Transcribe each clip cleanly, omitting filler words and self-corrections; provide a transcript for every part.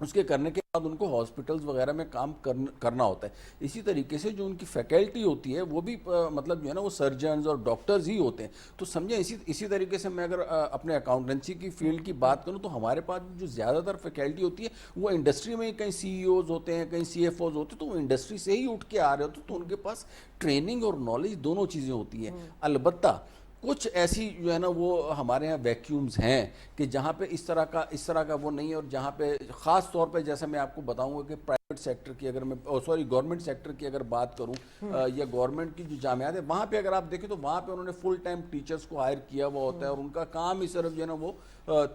اس کے کرنے کے بعد ان کو ہاسپٹلز وغیرہ میں کام کرنا ہوتا ہے. اسی طریقے سے جو ان کی فیکلٹی ہوتی ہے وہ بھی مطلب جو ہے نا وہ سرجنز اور ڈاکٹرز ہی ہوتے ہیں. تو سمجھیں اسی طریقے سے میں اگر اپنے اکاؤنٹنسی کی فیلڈ کی بات کروں تو ہمارے پاس جو زیادہ تر فیکلٹی ہوتی ہے وہ انڈسٹری میں کہیں سی ای اوز ہوتے ہیں, کہیں سی ایف اوز ہوتے ہیں, تو وہ انڈسٹری سے ہی اٹھ کے آ رہے ہوتے ہیں, تو ان کے پاس ٹریننگ اور نالج دونوں چیزیں ہوتی ہیں. البتہ کچھ ایسی جو ہے نا وہ ہمارے ہاں ویکیومز ہیں کہ جہاں پہ اس طرح کا وہ نہیں ہے, اور جہاں پہ خاص طور پہ جیسا میں آپ کو بتاؤں گا کہ پرائیویٹ سیکٹر کی اگر میں گورنمنٹ سیکٹر کی اگر بات کروں یا گورنمنٹ کی جو جامعات ہیں وہاں پہ اگر آپ دیکھیں تو وہاں پہ انہوں نے فل ٹائم ٹیچرز کو ہائر کیا ہوا ہوتا ہے, اور ان کا کام ہی صرف جو ہے نا وہ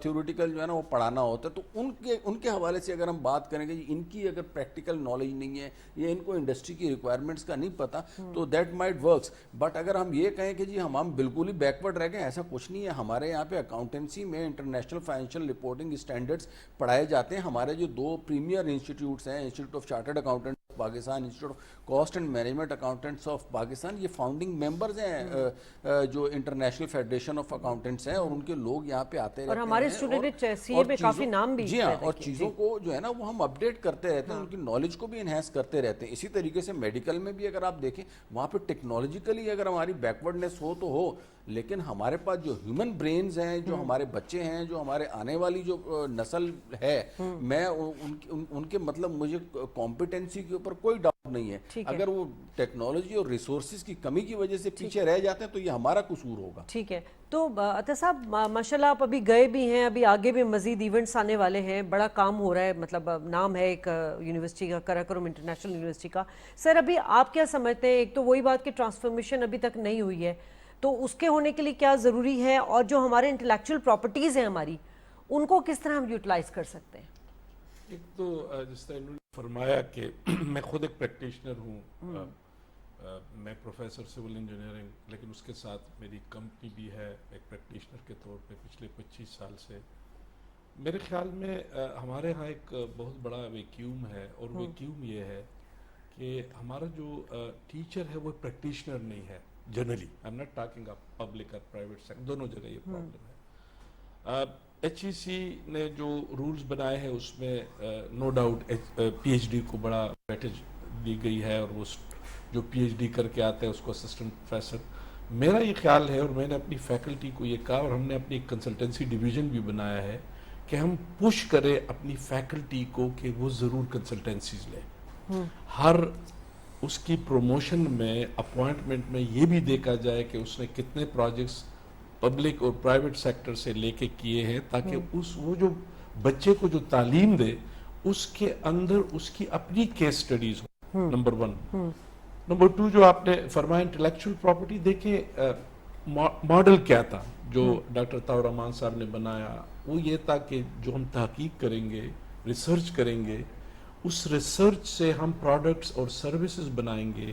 تھیوریٹیکل جو ہے نا وہ پڑھانا ہوتا ہے. تو ان کے حوالے سے اگر ہم بات کریں گے ان کی اگر پریکٹیکل نالج نہیں ہے یا ان کو انڈسٹری کی ریکوائرمنٹس کا نہیں پتہ تو دیٹ مائٹ ورکس. بٹ اگر ہم یہ کہیں کہ جی ہم بالکل ہی بیکورڈ رہ گئے, ایسا کچھ نہیں ہے. ہمارے یہاں پہ اکاؤنٹنسی میں انٹرنیشنل فائنینشیل رپورٹنگ اسٹینڈرڈس پڑھائے جاتے ہیں. ہمارے جو 2 پریمیئر انسٹیٹیوٹس ہیں, institute of chartered accountant Pakistan, institute of cost and management accountants of Pakistan, یہ فاؤنڈنگ ممبرز ہیں جو انٹرنیشنل فیڈریشن آف اکاؤنٹنٹس ہیں, اور ان کے لوگ یہاں پہ آتے رہتے ہیں. اور ہمارے اسٹوڈنٹ سی اے پہ کافی نام بھی. جی ہاں, اور چیزوں کو جو ہے نا وہ ہم اپڈیٹ کرتے رہتے ہیں, ان کی نالج کو بھی انہینس کرتے رہتے ہیں. اسی طریقے سے میڈیکل میں بھی اگر آپ دیکھیں وہاں پہ ٹیکنالوجیکلی اگر ہماری بیکورڈنیس ہو تو ہو, لیکن ہمارے پاس جو ہیومن برینز ہیں, جو ہمارے بچے ہیں, جو ہمارے آنے والی جو نسل ہے, میں ان کے مطلب مجھے کمپیٹنسی کے اوپر کوئی ڈاؤٹ نہیں ہے. اگر وہ ٹیکنالوجی اور ریسورسز کی کمی کی وجہ سے پیچھے رہ جاتے ہیں تو یہ ہمارا قصور ہوگا. ٹھیک ہے. تو عطا صاحب ماشاءاللہ آپ ابھی گئے بھی ہیں, ابھی آگے بھی مزید ایونٹس آنے والے ہیں, بڑا کام ہو رہا ہے, مطلب نام ہے ایک یونیورسٹی کا, قراقرم انٹرنیشنل یونیورسٹی کا. سر ابھی آپ کیا سمجھتے ہیں, ایک تو وہی بات کہ ٹرانسفارمیشن ابھی تک نہیں ہوئی ہے, تو اس کے ہونے کے لیے کیا ضروری ہے, اور جو ہمارے انٹلیکچوئل پراپرٹیز ہیں ہماری, ان کو کس طرح ہم یوٹیلائز کر سکتے ہیں؟ ایک تو جس طرح انہوں نے فرمایا کہ میں خود ایک پریکٹیشنر ہوں, میں پروفیسر سول انجینئرنگ, لیکن اس کے ساتھ میری کمپنی بھی ہے ایک پریکٹیشنر کے طور پہ پچھلے 25 سال سے. میرے خیال میں ہمارے ہاں ایک بہت بڑا ویکیوم ہے, اور ویکیوم یہ ہے کہ ہمارا جو ٹیچر ہے وہ پریکٹیشنر نہیں ہے generally. I am not talking up public اور پرائیویٹ سیکٹر, دونوں جگہ یہ پرابلم ہے. ایچ ای سی نے جو رولز بنائے ہیں اس میں نو ڈاؤٹ پی ایچ ڈی کو بڑا ویٹیج دی گئی ہے, اور وہ جو پی ایچ ڈی کر کے آتے ہیں اس کو اسسٹنٹ پروفیسر. میرا یہ خیال ہے, اور میں نے اپنی فیکلٹی کو یہ کہا, اور ہم نے اپنی کنسلٹنسی ڈویژن بھی بنایا ہے کہ ہم پش کریں اپنی فیکلٹی کو کہ وہ ضرور کنسلٹنسیز لیں. ہر اس کی پروموشن میں, اپوائنٹمنٹ میں یہ بھی دیکھا جائے کہ اس نے کتنے پروجیکٹس پبلک اور پرائیویٹ سیکٹر سے لے کے کیے ہیں, تاکہ وہ جو بچے کو جو تعلیم دے اس کے اندر اس کی اپنی کیس سٹڈیز ہو. نمبر 1. نمبر 2, جو آپ نے فرمایا انٹلیکچوئل پراپرٹی, دیکھیں ماڈل کیا تھا جو ڈاکٹر طاہر الرحمان صاحب نے بنایا, وہ یہ تھا کہ جو ہم تحقیق کریں گے, ریسرچ کریں گے, اس ریسرچ سے ہم پروڈکٹس اور سروسز بنائیں گے,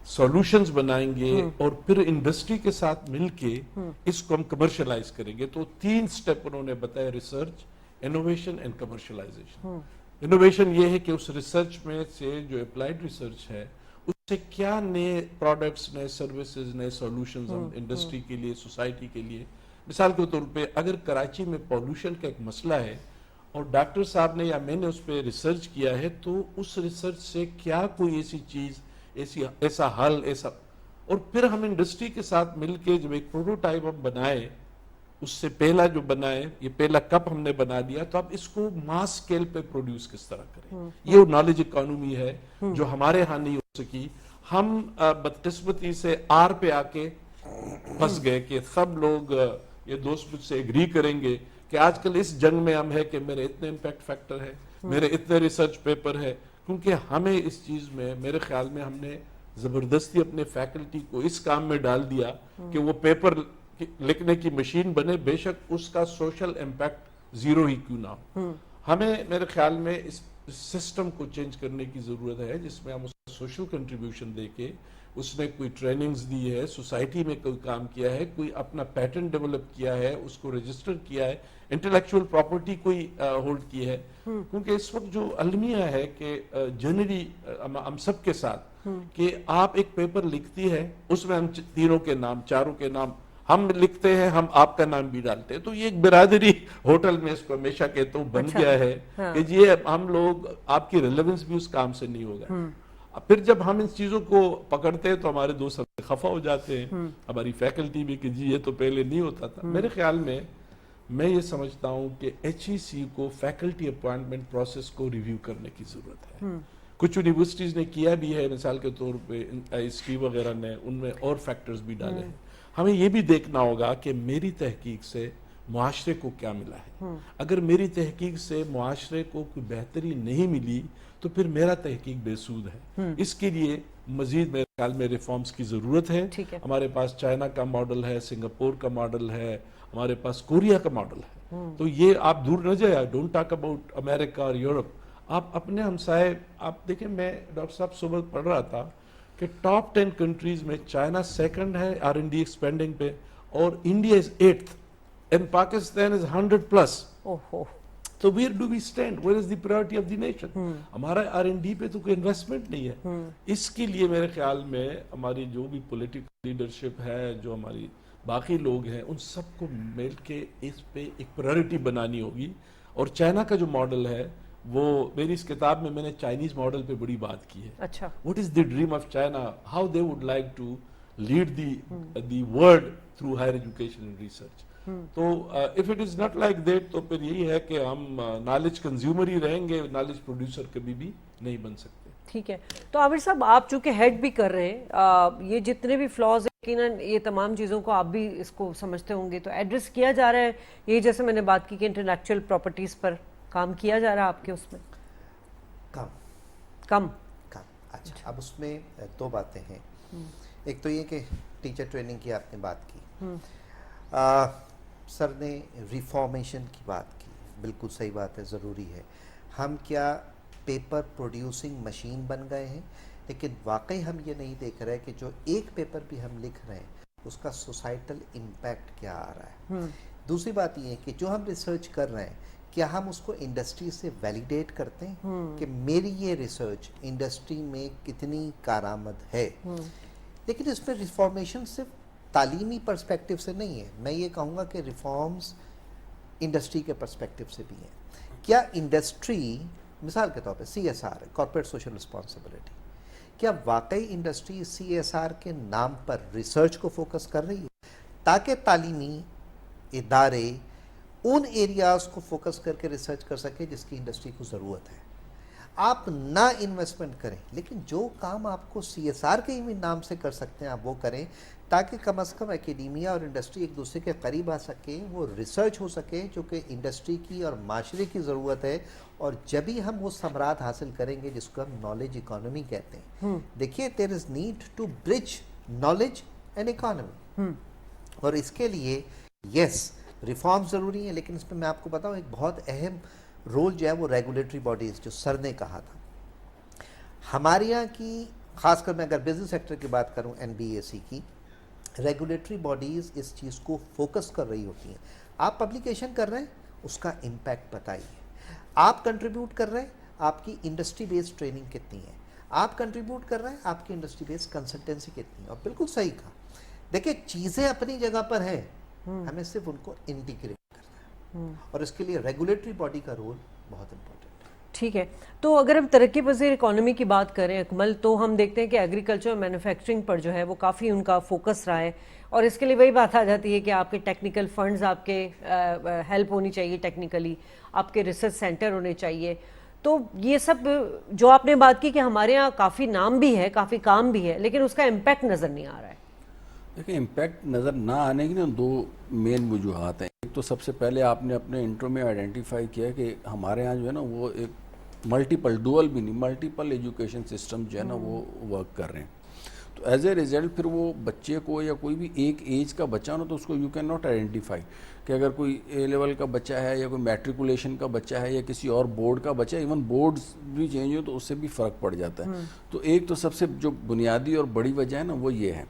سولوشنز بنائیں گے, اور پھر انڈسٹری کے ساتھ مل کے اس کو ہم کمرشلائز کریں گے. تو 3 سٹیپ انہوں نے بتایا, research, innovation and commercialisation. Innovation یہ ہے کہ اس ریسرچ میں سے جو اپلائیڈ ریسرچ ہے اس سے کیا نئے پروڈکٹس, نئے سروسز, نئے سولوشنز ہم انڈسٹری کے لیے, سوسائٹی کے لیے. مثال کے طور پہ اگر کراچی میں پولوشن کا ایک مسئلہ ہے اور ڈاکٹر صاحب نے یا میں نے اس پہ ریسرچ کیا ہے, تو اس ریسرچ سے کیا کوئی ایسی چیز, ایسا حل, ایسا, اور پھر ہم انڈسٹری کے ساتھ مل کے جب ایک پروٹوٹائپ ہم بنائے, اس سے پہلا جو بنائے, یہ پہلا کپ ہم نے بنا دیا, تو اب اس کو ماس سکیل پہ پروڈیوس کس طرح کریں. یہ نالج اکانومی ہے جو ہمارے ہاں نہیں ہو سکی. ہم بدقسمتی سے آر پہ آ کے پھنس گئے کہ سب لوگ, یہ دوست مجھ سے ایگری کریں گے کہ آج کل اس جنگ میں ہم ہے کہ میرے اتنے امپیکٹ فیکٹر ہے, میرے اتنے ریسرچ پیپر ہے, کیونکہ ہمیں اس چیز میں, میرے خیال میں ہم نے زبردستی اپنے فیکلٹی کو اس کام میں ڈال دیا کہ وہ پیپر لکھنے کی مشین بنے, بے شک اس کا سوشل امپیکٹ زیرو ہی کیوں نہ ہو. ہمیں میرے خیال میں اس سسٹم کو چینج کرنے کی ضرورت ہے, جس میں ہم اس کا سوشل کنٹریبیوشن دے کے, اس نے کوئی ٹریننگز دی ہے, سوسائٹی میں کوئی کام کیا ہے, کوئی اپنا پیٹرن ڈیولپ کیا ہے, اس کو رجسٹر کیا ہے, انٹلیکچوئل پراپرٹی کوئی ہولڈ کی ہے. کیونکہ اس وقت جو المیہ ہے کہ جنرلی ہم سب کے ساتھ کہ آپ ایک پیپر لکھتی ہے, اس میں ہم تینوں کے نام, چاروں کے نام ہم لکھتے ہیں, ہم آپ کا نام بھی ڈالتے ہیں. تو یہ ایک برادری ہوٹل میں اس کو ہمیشہ کہتا ہوں بن گیا ہے کہ یہ ہم لوگ, آپ کی ریلیونس بھی اس کام سے نہیں ہوگا. پھر جب ہم ان چیزوں کو پکڑتے ہیں تو ہمارے دوست خفا ہو جاتے ہیں, ہماری فیکلٹی بھی, کہ جی یہ تو پہلے نہیں ہوتا تھا. میرے خیال میں یہ سمجھتا ہوں کہ ایچ ای سی کو فیکلٹی اپوائنٹمنٹ پروسیس کو ریویو کرنے کی ضرورت ہے. کچھ یونیورسٹیز نے کیا بھی ہے, مثال کے طور پہ IST وغیرہ نے ان میں اور فیکٹرز بھی ڈالے ہیں. ہمیں یہ بھی دیکھنا ہوگا کہ میری تحقیق سے معاشرے کو کیا ملا ہے. اگر میری تحقیق سے معاشرے کو کوئی بہتری نہیں ملی تو پھر میرا تحقیق بے سود ہے. اس کے لیے مزید میرے خیال میں ریفارمز کی ضرورت ہے. ہمارے پاس چائنا کا ماڈل ہے, سنگاپور کا ماڈل ہے, ہمارے پاس کوریا کا ماڈل ہے. تو یہ آپ دور نہ جائیں, ڈونٹ ٹاک اباؤٹ امریکہ اور یورپ. آپ اپنے ہمسائے, آپ دیکھیں, میں ڈاکٹر صاحب صبح پڑھ رہا تھا کہ ٹاپ 10 کنٹریز میں چائنا سیکنڈ ہے R&D ایکسپینڈنگ پہ, اور India is 8th and Pakistan is 100+. تو where do we stand? Where is the priority of the nation? ہمارا R&D پہ تو کوئی انویسٹمنٹ نہیں ہے. اس کے لیے میرے خیال میں ہماری جو بھی پولیٹیکل لیڈرشپ ہے, جو ہماری باقی لوگ ہیں, ان سب کو مل کے اس پہ ایک پرائرٹی بنانی ہوگی. اور چائنا کا جو ماڈل ہے, وہ میری اس کتاب میں نے چائنیز ماڈل پہ بڑی بات کی ہے. اچھا, what is the dream of China? How they would like to lead the world through higher education and research. تو if it is not like that, تو پھر یہی ہے کہ ہم نالج کنزیومر ہی رہیں گے, نالج پروڈیوسر کبھی بھی نہیں بن سکتے. ٹھیک ہے. تو عابر صاحب, آپ چونکہ ہیڈ بھی کر رہے ہیں, یہ جتنے بھی فلاز ہیں, یقیناً یہ تمام چیزوں کو آپ بھی اس کو سمجھتے ہوں گے, تو ایڈریس کیا جا رہا ہے یہ, جیسے میں نے بات کی کہ انٹلیکچوئل پراپرٹیز پر کام کیا جا رہا ہے آپ کے اس میں؟ کم. اچھا, اب اس میں دو باتیں ہیں. ایک تو یہ کہ ٹیچر ٹریننگ کی آپ نے بات کی, سر نے ریفارمیشن کی بات کی, بالکل صحیح بات ہے, ضروری ہے. ہم کیا پیپر پروڈیوسنگ مشین بن گئے ہیں؟ لیکن واقعی ہم یہ نہیں دیکھ رہے کہ جو ایک پیپر بھی ہم لکھ رہے ہیں اس کا سوسائٹل امپیکٹ کیا آ رہا ہے. دوسری بات یہ ہے کہ جو ہم ریسرچ کر رہے ہیں, کیا ہم اس کو انڈسٹری سے ویلیڈیٹ کرتے ہیں کہ میری یہ ریسرچ انڈسٹری میں کتنی کارآمد ہے. لیکن اس میں ریفارمیشن صرف تعلیمی پرسپیکٹیو سے نہیں ہے. میں یہ کہوں گا کہ ریفارمز انڈسٹری کے پرسپیکٹیو سے بھی ہیں. کیا انڈسٹری, مثال کے طور پہ CSR, کارپوریٹ سوشل رسپانسبلٹی, کیا واقعی انڈسٹری CSR کے نام پر ریسرچ کو فوکس کر رہی ہے تاکہ تعلیمی ادارے ان ایریاز کو فوکس کر کے ریسرچ کر سکے جس کی انڈسٹری کو ضرورت ہے؟ آپ نہ انویسٹمنٹ کریں, لیکن جو کام آپ کو CSR کے ہی نام سے کر سکتے ہیں آپ وہ کریں, تاکہ کم از کم اکیڈیمیا اور انڈسٹری ایک دوسرے کے قریب آ سکے, وہ ریسرچ ہو سکے جو کہ انڈسٹری کی اور معاشرے کی ضرورت ہے. اور جب ہی ہم وہ ثمرات حاصل کریں گے جس کو ہم نالج اکانومی کہتے ہیں. دیکھیے, there is need to bridge knowledge and economy, اور اس کے لیے یس ریفارم ضروری ہیں. لیکن اس میں آپ کو بتاؤں, ایک بہت اہم رول جو ہے وہ ریگولیٹری باڈیز, جو سر نے کہا تھا ہمارے یہاں کی, خاص کر میں اگر بزنس سیکٹر کی بات کروں, NBAC کی ریگولیٹری باڈیز اس چیز کو فوکس کر رہی ہوتی ہیں. آپ پبلیکیشن کر رہے ہیں, اس کا امپیکٹ بتائیے. آپ کنٹریبیوٹ کر رہے ہیں, آپ کی انڈسٹری بیسڈ ٹریننگ کتنی ہے. آپ کنٹریبیوٹ کر رہے ہیں, آپ کی انڈسٹری بیسڈ کنسلٹنسی کتنی ہے. اور بالکل صحیح کہا, دیکھیں چیزیں اپنی جگہ پر ہیں, ہمیں صرف ان کو انٹیگریٹ کرنا ہے, اور اس کے لیے ریگولیٹری باڈی کا رول بہت امپورٹنٹ ہے. ٹھیک ہے. تو اگر ہم ترقی پذیر اکانومی کی بات کریں اکمل, تو ہم دیکھتے ہیں کہ ایگریکلچر اور مینوفیکچرنگ پر جو ہے وہ کافی ان کا فوکس رہا ہے, اور اس کے لیے وہی بات آ جاتی ہے کہ آپ کے ٹیکنیکل فنڈز, آپ کے ہیلپ ہونی چاہیے ٹیکنیکلی, آپ کے ریسرچ سینٹر ہونے چاہیے. تو یہ سب جو آپ نے بات کی کہ ہمارے ہاں کافی نام بھی ہے, کافی کام بھی ہے, لیکن اس کا امپیکٹ نظر نہیں آ رہا ہے. دیکھیں, امپیکٹ نظر نہ آنے کی نا دو مین وجوہات ہیں. ایک تو سب سے پہلے آپ نے اپنے انٹرو میں آئیڈینٹیفائی کیا کہ ہمارے ہاں جو ہے نا وہ ایک ملٹیپل, ڈوئل بھی نہیں, ملٹیپل ایجوکیشن سسٹم جو ہے نا وہ ورک کر رہے ہیں. تو ایز اے ریزلٹ پھر وہ بچے کو, یا کوئی بھی ایک ایج کا بچہ نا, تو اس کو یو کین ناٹ آئیڈینٹیفائی کہ اگر کوئی A لیول کا بچہ ہے, یا کوئی میٹریکولیشن کا بچہ ہے, یا کسی اور بورڈ کا بچہ ہے. ایون بورڈز بھی چینج ہو تو اس سے بھی فرق پڑ جاتا ہے. تو ایک تو سب سے جو بنیادی اور بڑی وجہ ہے نا وہ یہ ہے.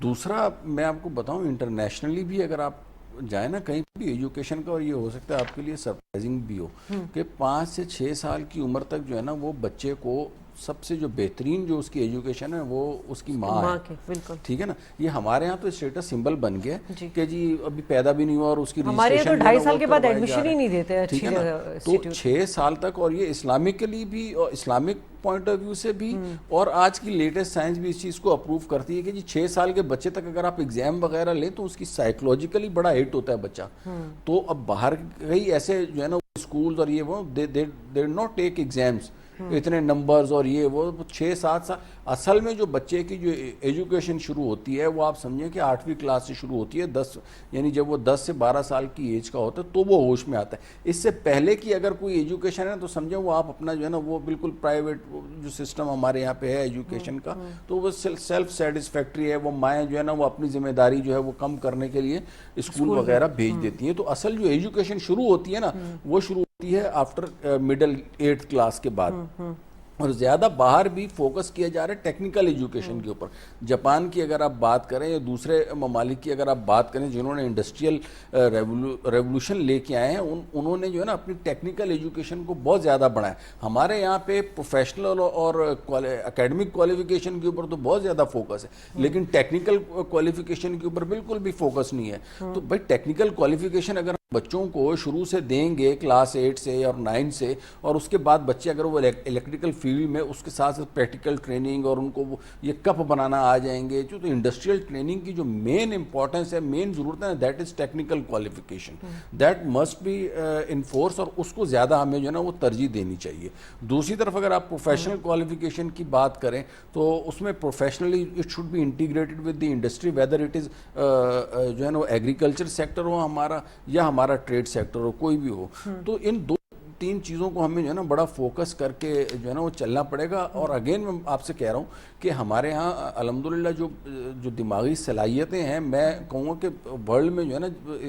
دوسرا میں آپ کو بتاؤں, انٹرنیشنلی بھی اگر آپ جائیں نا کہیں بھی ایجوکیشن کا, اور یہ ہو سکتا ہے آپ کے لیے سرپرائزنگ بھی ہو کہ 5 سے 6 سال کی عمر تک جو ہے نا وہ بچے کو سب سے جو بہترین جو اس کی ایجوکیشن ہے وہ اس کی ماں ماں ہے. کے بالکل ٹھیک ہے نا, یہ ہمارے ہاں تو اسٹیٹس سمبل بن گیا جی. کہ جی ابھی پیدا بھی نہیں ہوا اور اس کی ہمارے یہاں تو رجسٹریشن 2.5 سال کے بعد ایڈمیشن ہی نہیں دیتے ٹھیک اچھی ہے نا, جگہ تو 6 سال تک, اور یہ اسلامکلی بھی اور اسلامک پوائنٹ آف ویو سے بھی, اور آج کی لیٹسٹ سائنس بھی اس چیز کو اپروو کرتی ہے کہ جی 6 سال کے بچے تک اگر آپ ایگزام وغیرہ لیں تو اس کی سائیکولوجیکلی بڑا ہٹ ہوتا ہے بچہ. تو اب باہر کئی ایسے جو ہے نا اسکولز اور یہ وہ دے ناٹ ٹیک ایگزامس اتنے نمبرز اور یہ وہ 6-7 سال. اصل میں جو بچے کی جو ایجوکیشن شروع ہوتی ہے وہ آپ سمجھیں کہ 8ویں کلاس سے شروع ہوتی ہے, 10 یعنی جب وہ 10 سے 12 سال کی ایج کا ہوتا ہے تو وہ ہوش میں آتا ہے. اس سے پہلے کی اگر کوئی ایجوکیشن ہے تو سمجھیں وہ آپ اپنا جو ہے نا وہ بالکل پرائیویٹ جو سسٹم ہمارے یہاں پہ ہے ایجوکیشن کا, تو وہ سیلف سیٹسفیکٹری ہے. وہ مائیں جو ہے نا وہ اپنی ذمہ داری جو ہے وہ کم کرنے کے لیے اسکول وغیرہ بھیج دیتی ہیں. تو اصل جو ایجوکیشن شروع ہوتی ہے نا وہ شروع ہوتی ہے آفٹر مڈل 8th کلاس کے بعد. اور زیادہ باہر بھی فوکس کیا جا رہا ہے ٹیکنیکل ایجوکیشن کے اوپر. جاپان کی اگر آپ بات کریں یا دوسرے ممالک کی اگر آپ بات کریں جنہوں نے انڈسٹریل ریولوشن لے کے آئے ہیں, انہوں نے جو ہے نا اپنی ٹیکنیکل ایجوکیشن کو بہت زیادہ بڑھایا. ہمارے یہاں پہ پروفیشنل اور اکیڈمک کوالیفیکیشن کے اوپر تو بہت زیادہ فوکس ہے, لیکن ٹیکنیکل کوالیفیکیشن کے اوپر بالکل بھی فوکس نہیں ہے. تو بھائی ٹیکنیکل کوالیفیکیشن اگر بچوں کو شروع سے دیں گے کلاس 8 سے اور 9 سے, اور اس کے بعد بچے اگر وہ الیکٹریکل فیلڈ میں اس کے ساتھ پریکٹیکل ٹریننگ اور ان کو یہ کپ بنانا آ جائیں گے, جو تو انڈسٹریل ٹریننگ کی جو مین امپورٹنس ہے, مین ضرورت ہے, that is technical qualification, that must be enforce, اور اس کو زیادہ ہمیں جو ہے نا وہ ترجیح دینی چاہیے. دوسری طرف اگر آپ پروفیشنل کوالیفیکیشن کی بات کریں تو اس میں professionally it should be integrated with the industry, whether it is جو ہے نا ایگریکلچر سیکٹر ہو ہمارا یا ہمارا ٹریڈ سیکٹر ہو, کوئی بھی ہو. تو ان 2-3 چیزوں کو ہمیں جو ہے نا بڑا فوکس کر کے جو ہے نا وہ چلنا پڑے گا. اور اگین میں آپ سے کہہ رہا ہوں کہ ہمارے ہاں الحمدللہ جو دماغی صلاحیتیں ہیں, میں کہوں گا کہ ورلڈ میں جو ہے نا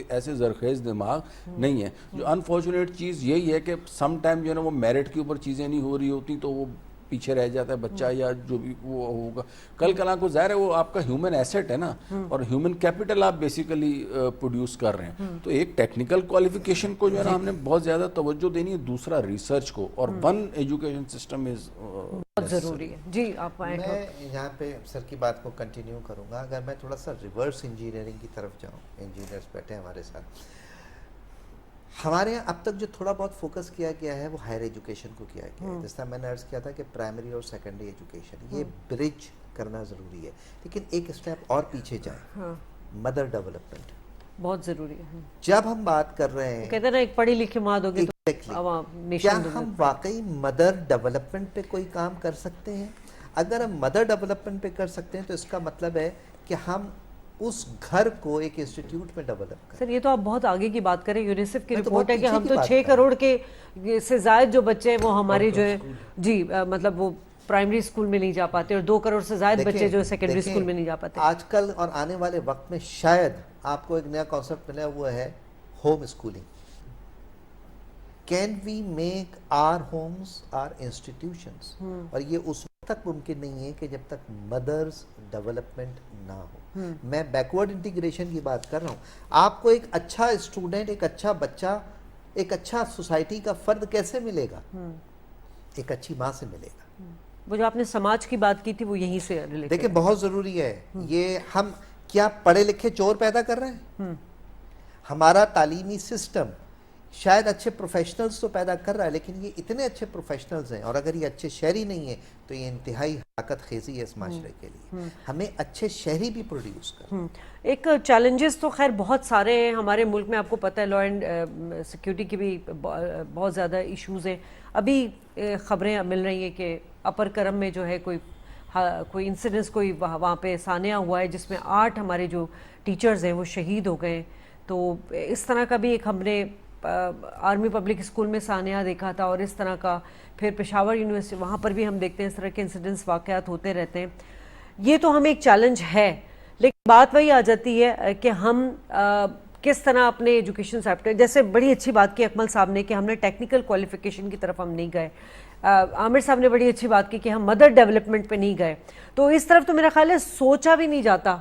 ایسے زرخیز دماغ نہیں ہے. جو انفارچونیٹ چیز یہی ہے کہ سم ٹائم جو ہے نا وہ میرٹ کے اوپر چیزیں نہیں ہو رہی ہوتی تو وہ پیچھے رہ جاتا ہے بچہ یا جو بھی وہ ہوگا. کل کلاں کو ظاہر ہے وہ آپ کا ہیومن ایسٹ ہے نا, اور ہیومن کیپٹل آپ بیسیکلی پروڈیوس کر رہے ہیں. تو ایک ٹیکنیکل کوالیفیکیشن کو جو ہے نا ہم نے بہت زیادہ توجہ دینی ہے, دوسرا ریسرچ کو, اور ون ایجوکیشن سسٹم از بہت ضروری ہے. جی آپ آئیں. میں یہاں پہ سر کی بات کو کنٹینیو کروں گا. اگر میں تھوڑا سا ریورس انجینئرنگ کی طرف جاؤں, انجینئرس بیٹھے ہمارے ساتھ, ہمارے یہاں اب تک جو تھوڑا بہت فوکس کیا گیا ہے وہ ہائر ایجوکیشن کو کیا گیا ہے. جس طرح میں نے عرض کیا تھا کہ پرائمری اور سیکنڈری ایجوکیشن یہ برج کرنا ضروری ہے, لیکن ایک اسٹیپ اور پیچھے جائیں, مدر ڈیولپمنٹ بہت ضروری ہے. جب ہم بات کر رہے ہیں, کہتے ہیں نا ایک پڑھی لکھی ماں دو گے تو کیا ہم واقعی مدر ڈیولپمنٹ پہ کوئی کام کر سکتے ہیں؟ اگر ہم مدر ڈیولپمنٹ پہ کر سکتے ہیں تو اس کا مطلب ہے کہ ہم اس گھر کو ایک انسٹیٹیوٹ میں ڈیولپ کریں. سر یہ تو آپ بہت آگے کی بات کریں. یونیسیف کی رپورٹ ہے کہ ہم تو 6 کروڑ کے سے زائد جو بچے ہیں وہ ہمارے جو ہے جی مطلب وہ پرائمری اسکول میں نہیں جا پاتے, اور 2 کروڑ سے زائد بچے جو سیکنڈری اسکول میں نہیں جا پاتے. آج کل اور آنے والے وقت میں شاید آپ کو ایک نیا کانسیپٹ ملا ہوا ہے, home schooling. Can we make our homes our institutions, اور یہ اس وقت تک ممکن نہیں ہے کہ جب تک مدرز ڈیولپمنٹ نہ ہو. میں بیکورڈ انٹیگریشن کی بات کر رہا ہوں. آپ کو ایک اچھا اسٹوڈنٹ, ایک اچھا بچہ, ایک اچھا سوسائٹی کا فرد کیسے ملے گا؟ ایک اچھی ماں سے ملے گا. وہ جو آپ نے سماج کی بات کی تھی وہ یہیں سے ریلیٹ. دیکھیں بہت ضروری ہے یہ. ہم کیا پڑھے لکھے چور پیدا کر رہے ہیں؟ ہمارا تعلیمی سسٹم شاید اچھے پروفیشنلز تو پیدا کر رہا ہے, لیکن یہ اتنے اچھے پروفیشنلز ہیں, اور اگر یہ اچھے شہری نہیں ہیں تو یہ انتہائی ہلاکت خیزی ہے اس معاشرے کے لیے. ہمیں اچھے شہری بھی پروڈیوس کریں. ایک چیلنجز تو خیر بہت سارے ہیں ہمارے ملک میں, آپ کو پتہ ہے لا اینڈ سیکیورٹی کی بھی بہت زیادہ ایشوز ہیں. ابھی خبریں مل رہی ہیں کہ اپر کرم میں جو ہے کوئی انسیڈنس کوئی وہاں پہ سانحہ ہوا ہے جس میں 8 ہمارے جو ٹیچرز ہیں وہ شہید ہو گئے. تو اس طرح کا بھی ایک ہم نے آرمی پبلک اسکول میں سانحہ دیکھا تھا, اور اس طرح کا پھر پشاور یونیورسٹی وہاں پر بھی ہم دیکھتے ہیں اس طرح کے انسیڈنٹس واقعات ہوتے رہتے ہیں. یہ تو ہمیں ایک چیلنج ہے, لیکن بات وہی آ جاتی ہے کہ ہم کس طرح اپنے ایجوکیشن سیکٹر, جیسے بڑی اچھی بات کی اکمل صاحب نے کہ ہم نے ٹیکنیکل کوالیفیکیشن کی طرف ہم نہیں گئے, عامر صاحب نے بڑی اچھی بات کی کہ ہم مدر ڈیولپمنٹ پہ نہیں گئے, تو اس طرف تو میرا خیال ہے سوچا بھی نہیں جاتا.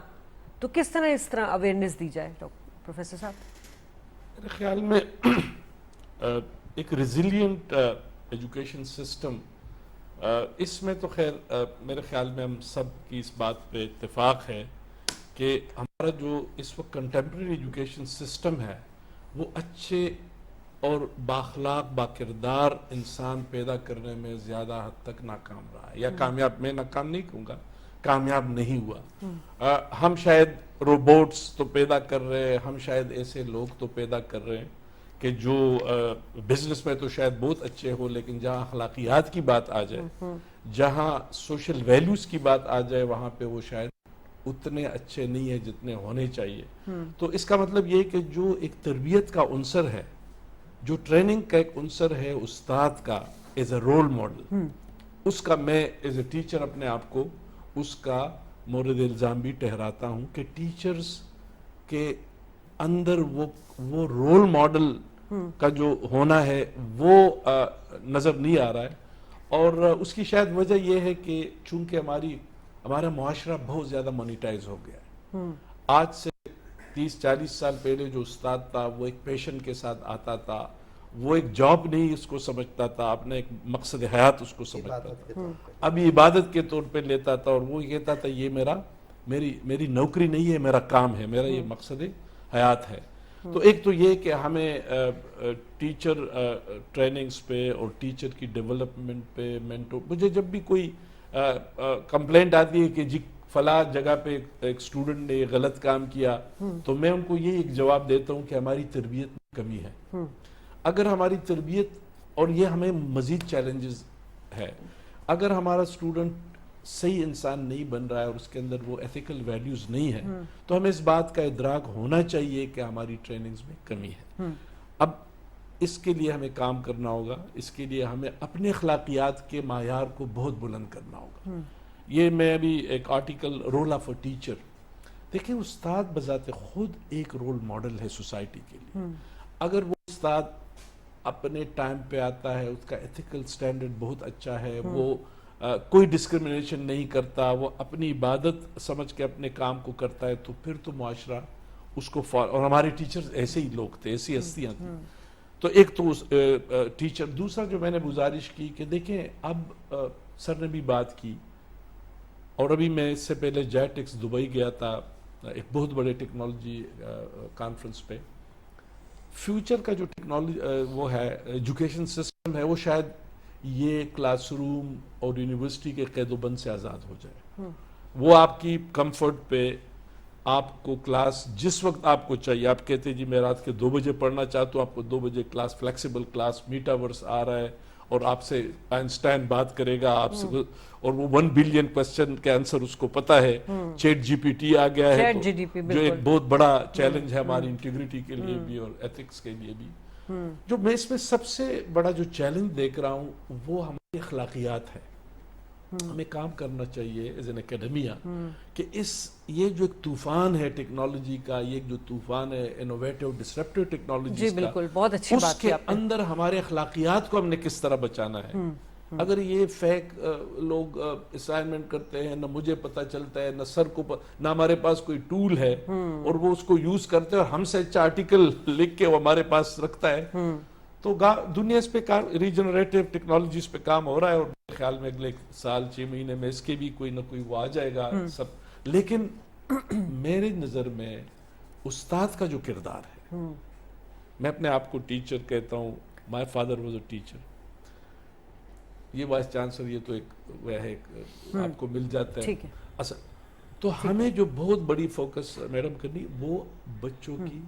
تو کس طرح اویئرنیس دی جائے پروفیسر صاحب؟ میرے خیال میں ایک ریزیلینٹ ایجوکیشن سسٹم اس میں تو خیر میرے خیال میں ہم سب کی اس بات پہ اتفاق ہے کہ ہمارا جو اس وقت کنٹمپریری ایجوکیشن سسٹم ہے وہ اچھے اور بااخلاق باکردار انسان پیدا کرنے میں زیادہ حد تک ناکام رہا ہے، یا کامیاب، میں ناکام نہیں کہوں گا، کامیاب نہیں ہوا۔ ہم شاید روبوٹس تو پیدا کر رہے ہیں، ہم شاید ایسے لوگ تو پیدا کر رہے ہیں کہ جو بزنس میں تو شاید بہت اچھے ہو، لیکن جہاں اخلاقیات کی بات آ جائے، جہاں سوشل ویلیوز کی بات آ جائے، وہاں پہ وہ شاید اتنے اچھے نہیں ہیں جتنے ہونے چاہیے۔ تو اس کا مطلب یہ کہ جو ایک تربیت کا عنصر ہے، جو ٹریننگ کا ایک عنصر ہے استاد کا ایز اے رول ماڈل، اس کا میں ایز اے ٹیچر اپنے آپ کو اس کا مورد الزام بھی ٹھہراتا ہوں کہ ٹیچرز کے اندر وہ رول ماڈل کا جو ہونا ہے وہ نظر نہیں آ رہا ہے، اور اس کی شاید وجہ یہ ہے کہ چونکہ ہمارا معاشرہ بہت زیادہ مونیٹائز ہو گیا ہے۔ آج سے 30-40 سال پہلے جو استاد تھا وہ ایک پیشن کے ساتھ آتا تھا، وہ ایک جاب نہیں اس کو سمجھتا تھا، اپنے ایک مقصد حیات اس کو سمجھتا تھا، اب یہ عبادت کے طور پہ لیتا تھا، اور وہ کہتا تھا یہ میری نوکری نہیں ہے، میرا کام ہے، میرا یہ مقصد حیات ہے۔ تو ایک تو یہ کہ ہمیں ٹیچر ٹریننگز پہ اور ٹیچر کی ڈیولپمنٹ پہ مینٹور، مجھے جب بھی کوئی کمپلینٹ آتی ہے کہ جی فلاں جگہ پہ ایک اسٹوڈنٹ نے غلط کام کیا، تو میں ان کو یہ ایک جواب دیتا ہوں کہ ہماری تربیت میں کمی ہے۔ اگر ہماری تربیت، اور یہ ہمیں مزید چیلنجز ہے، اگر ہمارا اسٹوڈنٹ صحیح انسان نہیں بن رہا ہے اور اس کے اندر وہ ایتھیکل ویلیوز نہیں ہے، تو ہمیں اس بات کا ادراک ہونا چاہیے کہ ہماری ٹریننگز میں کمی ہے۔ اب اس کے لیے ہمیں کام کرنا ہوگا، اس کے لیے ہمیں اپنے اخلاقیات کے معیار کو بہت بلند کرنا ہوگا۔ یہ میں ابھی ایک article role of a teacher, دیکھیں استاد بذات خود ایک رول ماڈل ہے سوسائٹی کے لیے۔ اگر وہ استاد اپنے ٹائم پہ آتا ہے، اس کا ایتھیکل سٹینڈرڈ بہت اچھا ہے، وہ کوئی ڈسکرمنیشن نہیں کرتا، وہ اپنی عبادت سمجھ کے اپنے کام کو کرتا ہے، تو پھر تو معاشرہ اس کو اور ہمارے ٹیچرز ایسے ہی لوگ تھے، ایسی ہستیاں تھیں۔ تو ایک تو ٹیچر، دوسرا جو میں نے گزارش کی کہ دیکھیں اب سر نے بھی بات کی، اور ابھی میں اس سے پہلے جیٹکس دبئی گیا تھا ایک بہت بڑے ٹیکنالوجی کانفرنس پہ۔ فیوچر کا جو ٹیکنالوجی وہ ہے ایجوکیشن سسٹم ہے، وہ شاید یہ کلاس روم اور یونیورسٹی کے قید و بند سے آزاد ہو جائے۔ وہ آپ کی کمفرٹ پہ آپ کو کلاس جس وقت آپ کو چاہیے، آپ کہتے جی میں رات کے 2 بجے پڑھنا چاہتا ہوں، آپ کو 2 بجے کلاس، فلیکسیبل کلاس، میٹاورس آ رہا ہے، اور آپ سے آئنسٹائن بات کرے گا آپ سے، اور وہ 1 بلین کوسچن کے آنسر اس کو پتا ہے۔ چیٹ جی پی ٹی آ گیا ہے، جو ایک بہت بڑا چیلنج ہے ہماری انٹیگریٹی کے لیے بھی اور ایتھکس کے لیے بھی۔ جو میں اس میں سب سے بڑا جو چیلنج دیکھ رہا ہوں وہ ہماری اخلاقیات ہے۔ ہمیں کام کرنا چاہیے ایز این اکیڈمیا کہ یہ جو ایک طوفان ہے ٹیکنالوجی کا، یہ جو طوفان ہے انوویٹو ڈسرپٹیو ٹیکنالوجیز کا، بالکل، بہت اچھی بات اس کے اندر ہمارے اخلاقیات کو ہم نے کس طرح بچانا ہے۔ اگر یہ فیک لوگ اسائنمنٹ کرتے ہیں، نہ مجھے پتہ چلتا ہے، نہ سر کو نہ ہمارے پاس کوئی ٹول ہے، اور وہ اس کو یوز کرتے ہیں اور ہم سے اچھا آرٹیکل لکھ کے وہ ہمارے پاس رکھتا ہے، تو دنیا اس پہ کام، ریجنریٹو ٹیکنالوجیز پہ کام ہو رہا ہے، اور میرے خیال میں اگلے سال 6 مہینے میں اس کے بھی کوئی نہ کوئی وہ آ جائے گا سب۔ لیکن میرے نظر میں استاد کا جو کردار ہے، میں اپنے آپ کو ٹیچر کہتا ہوں، my father was a teacher, یہ وائس چانسلر، یہ تو ایک وہ ہے آپ کو مل جاتا ہے اصل۔ تو ہمیں جو بہت بڑی فوکس میڈم کرنی وہ بچوں کی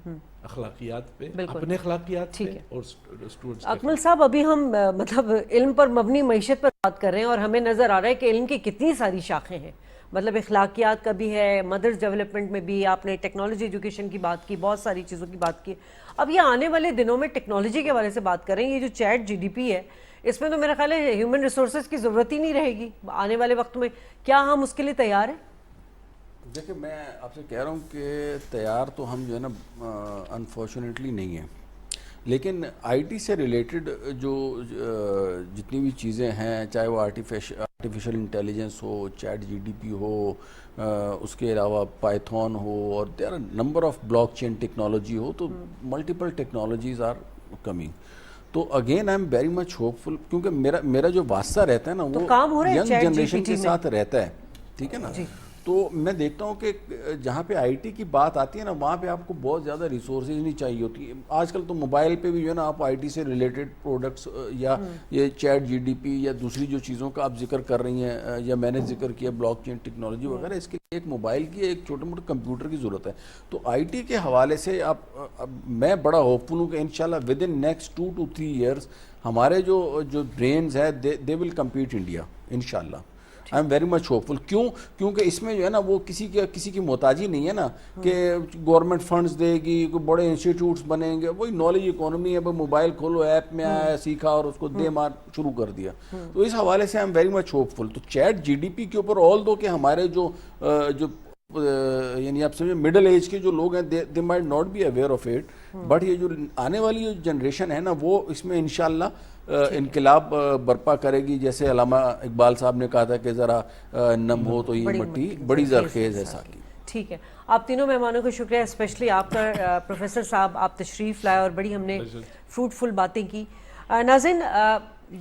اخلاقیات پہ، اپنے اخلاقیات پہ اور اسٹوڈنٹس۔ اکمل صاحب، ابھی ہم مطلب علم پر مبنی معیشت پر بات کر رہے ہیں، اور ہمیں نظر آ رہا ہے کہ علم کی کتنی ساری شاخیں ہیں، مطلب اخلاقیات کا بھی ہے، مدرس ڈیولپمنٹ میں بھی، آپ نے ٹیکنالوجی ایجوکیشن کی بات کی، بہت ساری چیزوں کی بات کی۔ اب یہ آنے والے دنوں میں ٹیکنالوجی کے حوالے سے بات کریں، یہ جو چیٹ جی ڈی پی ہے، اس میں تو میرا خیال ہے ہیومن ریسورسز کی ضرورت ہی نہیں رہے گی آنے والے وقت میں، کیا ہم اس کے لیے تیار ہیں؟ دیکھیں میں آپ سے کہہ رہا ہوں کہ تیار تو ہم جو ہے نا انفارچونیٹلی نہیں ہیں، لیکن آئی ٹی سے ریلیٹڈ جو جتنی بھی چیزیں ہیں، چاہے وہ آرٹیفیشل انٹیلیجنس ہو، چیٹ جی ڈی پی ہو، اس کے علاوہ پائتھون ہو، اور there are number of block chain technology ہو، تو ملٹیپل ٹیکنالوجیز آر کمنگ۔ تو again I am very much hopeful, کیونکہ میرا جو واسطہ رہتا ہے نا تو وہ کام ہو رہا ہے ینگ چیٹ جنریشن GPT کے میں؟ ساتھ رہتا ہے، ٹھیک ہے نا. تو میں دیکھتا ہوں کہ جہاں پہ آئی ٹی کی بات آتی ہے نا وہاں پہ آپ کو بہت زیادہ ریسورسز نہیں چاہیے ہوتی. آج کل تو موبائل پہ بھی جو ہے نا آپ آئی ٹی سے ریلیٹڈ پروڈکٹس یا یہ چیٹ جی ڈی پی یا دوسری جو چیزوں کا آپ ذکر کر رہی ہیں یا میں نے ذکر کیا بلاک چین ٹیکنالوجی وغیرہ، اس کے ایک موبائل کی ایک چھوٹے موٹے کمپیوٹر کی ضرورت ہے. تو آئی ٹی کے حوالے سے میں بڑا ہوپفل ہوں کہ انشاءاللہ with in next 2 to 3 years ہمارے جو برینز ہے دے ول کمپیٹ انڈیا انشاءاللہ. آئی ایم ویری مچ ہوپفل. کیونکہ اس میں جو ہے نا وہ کسی کی محتاجی نہیں ہے نا کہ گورنمنٹ فنڈز دے گی، کوئی بڑے انسٹیٹیوٹس بنیں گے. وہی نالج اکانومی ہے، موبائل کھولو، ایپ میں آیا، سیکھا اور اس کو دے مار شروع کر دیا. تو اس حوالے سے آئی ایم ویری مچ ہوپفل. تو چیٹ جی ڈی پی کے اوپر آل دو کہ ہمارے جو یعنی آپ سمجھے مڈل ایج کے جو لوگ ہیں they might not be aware of it, but یہ جو آنے والی جو جنریشن ہے نا وہ اس میں انشاءاللہ انقلاب برپا کرے گی. جیسے علامہ اقبال صاحب نے کہا تھا کہ ذرا نم ہو تو یہ مٹی بڑی زرخیز ہے ساقی. ٹھیک ہے، آپ تینوں مہمانوں کو شکریہ، اسپیشلی آپ کا پروفیسر صاحب، آپ تشریف لائے اور بڑی ہم نے فروٹفل باتیں کی. ناظرین،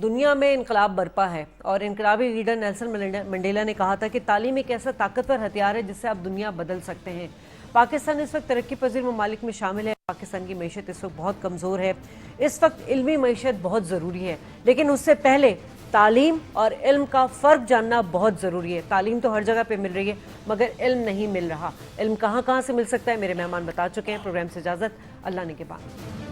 دنیا میں انقلاب برپا ہے اور انقلابی لیڈر نیلسن منڈیلا نے کہا تھا کہ تعلیم ایک ایسا طاقتور ہتھیار ہے جس سے آپ دنیا بدل سکتے ہیں. پاکستان اس وقت ترقی پذیر ممالک میں شامل ہے. پاکستان کی معیشت اس وقت بہت کمزور ہے. اس وقت علمی معیشت بہت ضروری ہے، لیکن اس سے پہلے تعلیم اور علم کا فرق جاننا بہت ضروری ہے. تعلیم تو ہر جگہ پہ مل رہی ہے مگر علم نہیں مل رہا. علم کہاں کہاں سے مل سکتا ہے میرے مہمان بتا چکے ہیں. پروگرام سے اجازت، اللہ نے کے بعد.